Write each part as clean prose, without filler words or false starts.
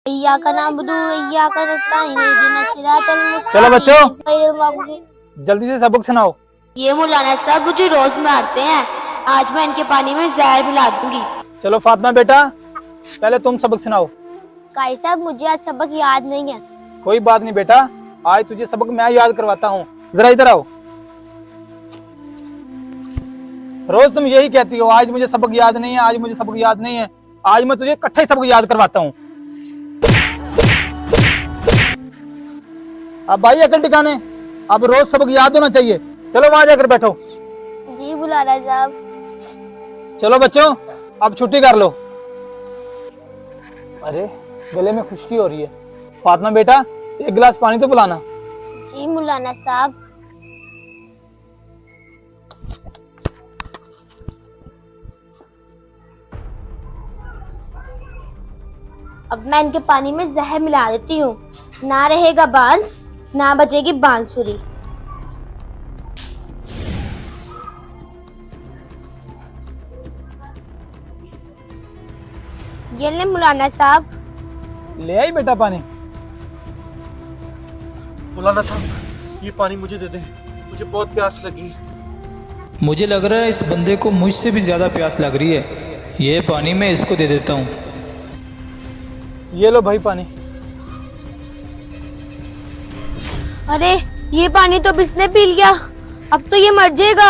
इय्याका नअबुदु व इय्याका नस्तईन इहदिनस सिरातल चलो बच्चों मुस्तकीम। जल्दी से सबक सुनाओ। ये मौलाना साहब मुझे रोज मारते हैं, आज मैं इनके पानी में जहर मिला दूंगी। चलो फातिमा बेटा पहले तुम सबक सुनाओ। काई साहब मुझे आज सबक याद नहीं है। कोई बात नहीं बेटा, आज तुझे सबक मैं याद करवाता हूँ। जरा इधर आओ। रोज तुम यही कहती हो आज मुझे सबक याद नहीं है, आज मुझे सबक याद नहीं है। आज मैं तुझे इकट्ठा ही सबक याद करवाता हूँ। अब भाई अकल टिकाने, अब रोज सबक याद होना चाहिए। चलो वहां जाकर बैठो। जी मौलाना साहब। चलो बच्चों अब छुट्टी कर लो। अरे गले में खुश्की हो रही है। फातिमा बेटा एक गिलास पानी तो पिलाना। जी मौलाना साहब। अब मैं इनके पानी में जहर मिला देती हूँ, ना रहेगा बांस ना बजेगी बांसुरी। ये ले मौलाना साहब। ले आई बेटा पानी। मौलाना साहब ये पानी मुझे दे दें, मुझे बहुत प्यास लगी। मुझे लग रहा है इस बंदे को मुझसे भी ज़्यादा प्यास लग रही है। ये पानी मैं इसको दे देता हूँ। ये लो भाई पानी। अरे ये पानी तो बिस्ने पी लिया, अब तो ये मर जाएगा।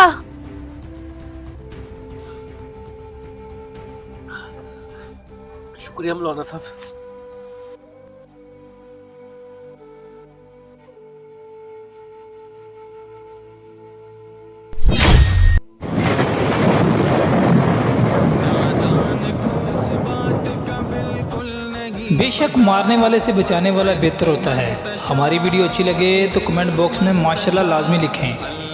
शुक्रिया मौलाना साहब। बेशक मारने वाले से बचाने वाला बेहतर होता है। हमारी वीडियो अच्छी लगे तो कमेंट बॉक्स में माशाल्लाह लाजमी लिखें।